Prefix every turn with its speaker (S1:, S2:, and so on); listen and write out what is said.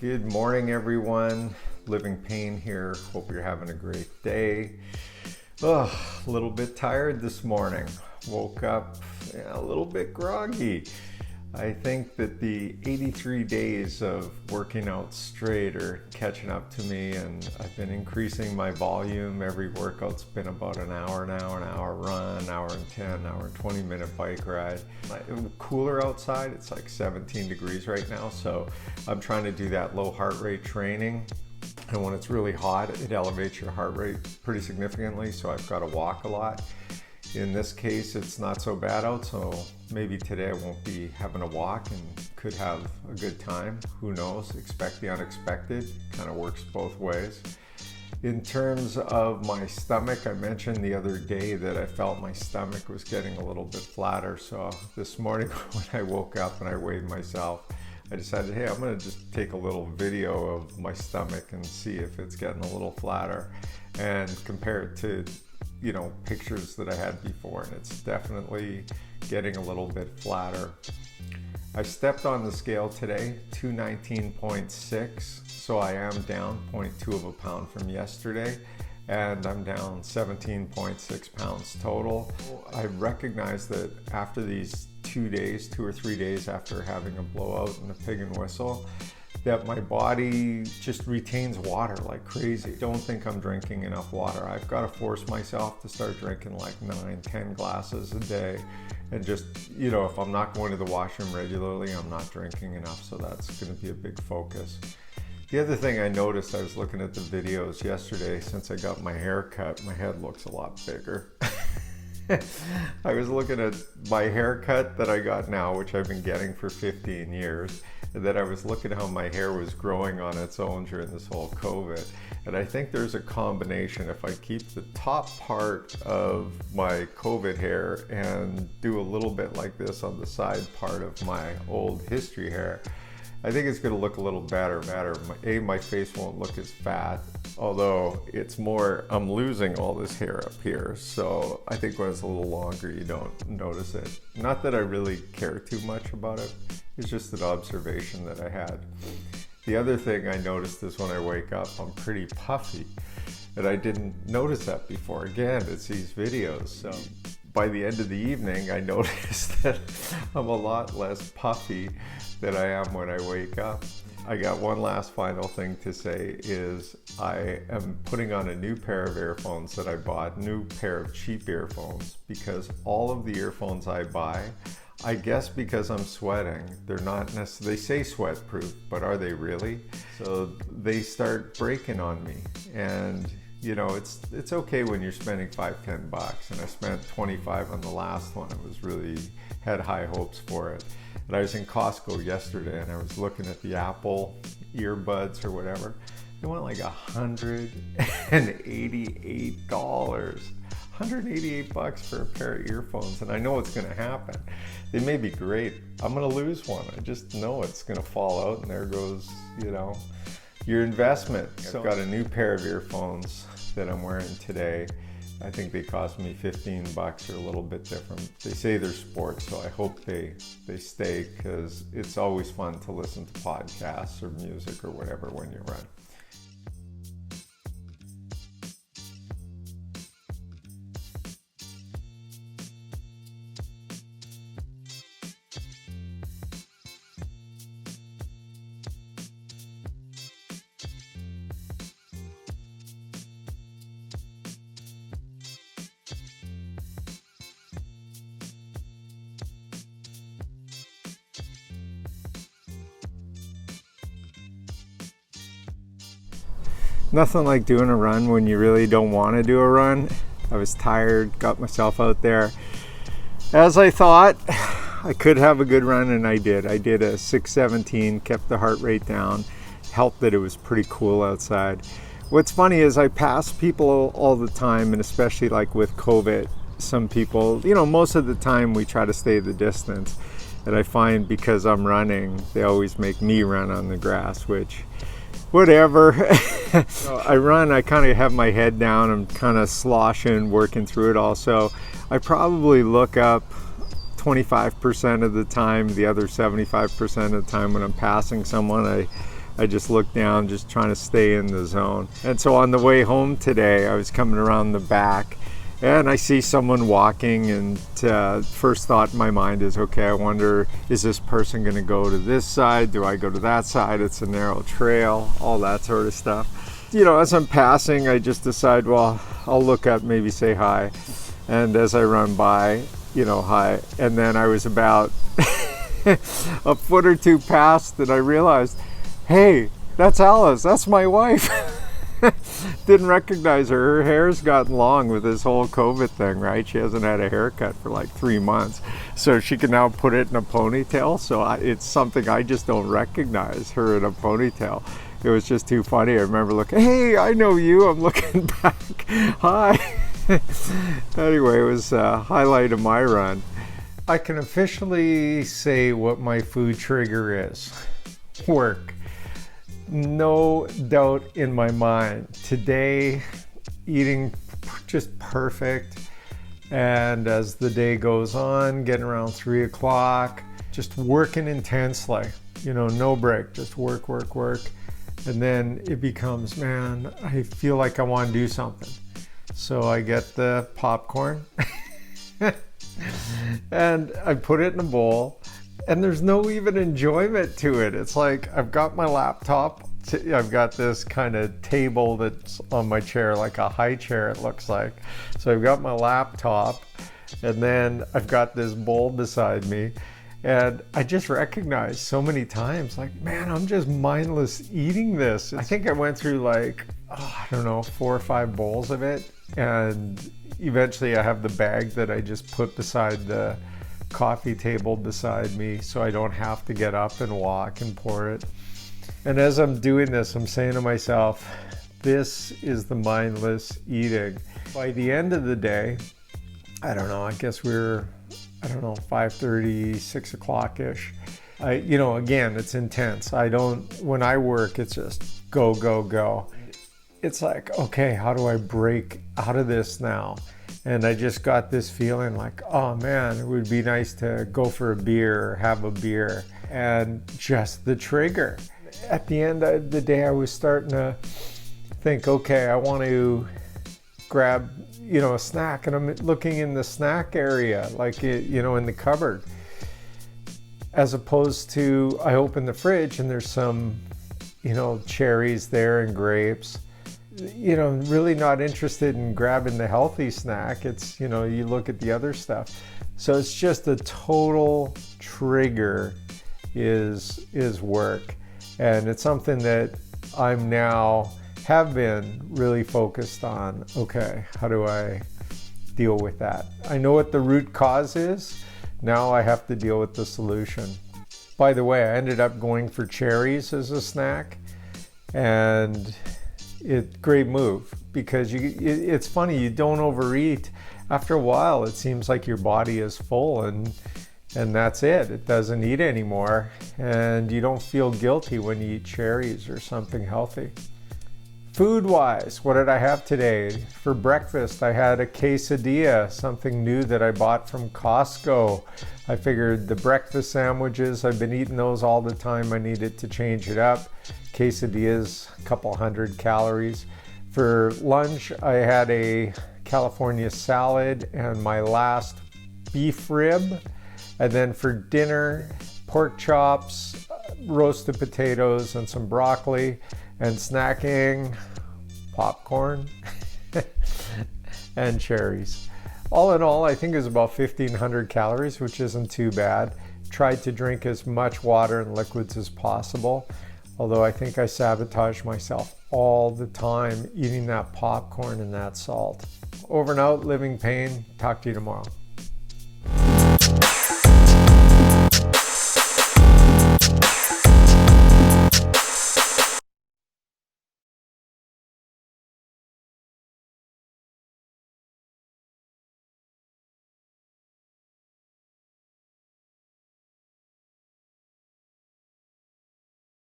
S1: Good morning, everyone. Living Pain here. Hope you're having a great day. A little bit tired this morning. Woke up a little bit groggy. I think that the 83 days of working out straight are catching up to me, and I've been increasing my volume. Every workout's been about an hour now, an hour run, hour and 10, hour and 20-minute bike ride. Cooler outside, it's like 17 degrees right now, so I'm trying to do that low heart rate training. And when it's really hot, it elevates your heart rate pretty significantly, so I've got to walk a lot. In this case, it's not so bad out, so maybe today I won't be having a walk and could have a good time. Who knows? Expect the unexpected. Kind of works both ways. In terms of my stomach, I mentioned the other day that I felt my stomach was getting a little bit flatter. So this morning when I woke up and I weighed myself, I decided, hey, I'm going to just take a little video of my stomach and see if it's getting a little flatter and compare it to pictures that I had before, and it's definitely getting a little bit flatter. I stepped on the scale today, 219.6, so I am down 0.2 of a pound from yesterday, and I'm down 17.6 pounds total. I recognize that after these 2 or 3 days after having a blowout and a pig and whistle, that my body just retains water like crazy. I don't think I'm drinking enough water. I've got to force myself to start drinking like 9-10 glasses a day. And just, if I'm not going to the washroom regularly, I'm not drinking enough. So that's going to be a big focus. The other thing I noticed, I was looking at the videos yesterday, since I got my hair cut, my head looks a lot bigger. I was looking at my haircut that I got now, which I've been getting for 15 years, and then I was looking at how my hair was growing on its own during this whole COVID. And I think there's a combination. If I keep the top part of my COVID hair and do a little bit like this on the side part of my old history hair, I think it's going to look a little better. My face won't look as fat, although it's more, I'm losing all this hair up here. So I think when it's a little longer, you don't notice it. Not that I really care too much about it. It's just an observation that I had. The other thing I noticed is when I wake up, I'm pretty puffy. And I didn't notice that before. Again, it's these videos. So by the end of the evening, I noticed that I'm a lot less puffy than I am when I wake up. I got one last final thing to say is I am putting on a new pair of earphones that I bought, new pair of cheap earphones, because all of the earphones I buy, I guess because I'm sweating, they're not necessarily, they say sweat proof, but are they really? So they start breaking on me. And it's okay when you're spending $5-10 bucks, and I spent $25 on the last one. I was really had high hopes for it. But I was in Costco yesterday and I was looking at the Apple earbuds or whatever. They went like $188. $188 for a pair of earphones, and I know what's going to happen. They may be great. I'm going to lose one. I just know it's going to fall out, and there goes, your investment. So I've got a new pair of earphones that I'm wearing today. I think they cost me $15 or a little bit different. They say they're sports, so I hope they stay, because it's always fun to listen to podcasts or music or whatever when you run. Nothing like doing a run when you really don't want to do a run. I was tired, got myself out there. As I thought, I could have a good run, and I did. I did a 6:17, kept the heart rate down, helped that it was pretty cool outside. What's funny is I pass people all the time, and especially like with COVID, some people, most of the time we try to stay the distance. And I find because I'm running, they always make me run on the grass, which whatever. So I run, I kind of have my head down, I'm kind of sloshing, working through it all. So I probably look up 25% of the time. The other 75% of the time when I'm passing someone, I I just look down, just trying to stay in the zone. And so on the way home today, I was coming around the back and I see someone walking, and first thought in my mind is, okay, I wonder, is this person going to go to this side? Do I go to that side? It's a narrow trail, all that sort of stuff. You know, as I'm passing, I just decide, well, I'll look up, maybe say hi. And as I run by, you know, hi. And then I was about a foot or two past and I realized, hey, that's Alice, that's my wife. Didn't recognize her. Her hair's gotten long with this whole COVID thing, right? She hasn't had a haircut for like 3 months. So she can now put it in a ponytail. So it's something I just don't recognize, her in a ponytail. It was just too funny. I remember looking, hey, I know you. I'm looking back. Hi. Anyway, it was a highlight of my run. I can officially say what my food trigger is. Work. No doubt in my mind. Today, eating just perfect. And as the day goes on, getting around 3 o'clock, just working intensely. You know, no break, just work, work, work. And then it becomes, man, I feel like I want to do something. So I get the popcorn and I put it in a bowl. And there's no even enjoyment to it. It's like I've got my laptop. I've got this kind of table that's on my chair, like a high chair it looks like. So I've got my laptop and then I've got this bowl beside me. And I just recognized so many times, like, man, I'm just mindless eating this. I think I went through like, I don't know, 4 or 5 bowls of it. And eventually I have the bag that I just put beside the coffee table beside me so I don't have to get up and walk and pour it. And as I'm doing this, I'm saying to myself, this is the mindless eating. By the end of the day, I don't know, I guess we're 5:30, 6 o'clock-ish. You know, again, it's intense. When I work, it's just go, go, go. It's like, okay, how do I break out of this now? And I just got this feeling like, oh man, it would be nice to go for a beer or have a beer. And just the trigger. At the end of the day, I was starting to think, okay, I want to grab, you know, a snack. And I'm looking in the snack area, like, you know, in the cupboard. As opposed to, I open the fridge and there's some, you know, cherries there and grapes. You know, really not interested in grabbing the healthy snack. It's, you know, you look at the other stuff. So it's just a total trigger is work. And it's something that I'm now have been really focused on. Okay, how do I deal with that? I know what the root cause is. Now I have to deal with the solution. By the way, I ended up going for cherries as a snack, and great move, because it's funny, you don't overeat. After a while, it seems like your body is full and that's it. It doesn't eat anymore, and you don't feel guilty when you eat cherries or something healthy. Food-wise, what did I have today? For breakfast, I had a quesadilla, something new that I bought from Costco. I figured the breakfast sandwiches, I've been eating those all the time. I needed to change it up. Quesadillas, a couple 100 calories. For lunch, I had a California salad and my last beef rib. And then for dinner, pork chops, roasted potatoes, and some broccoli. And snacking, popcorn and cherries. All in all, I think it was about 1,500 calories, which isn't too bad. Tried to drink as much water and liquids as possible, although I think I sabotage myself all the time eating that popcorn and that salt. Over and out, living pain. Talk to you tomorrow.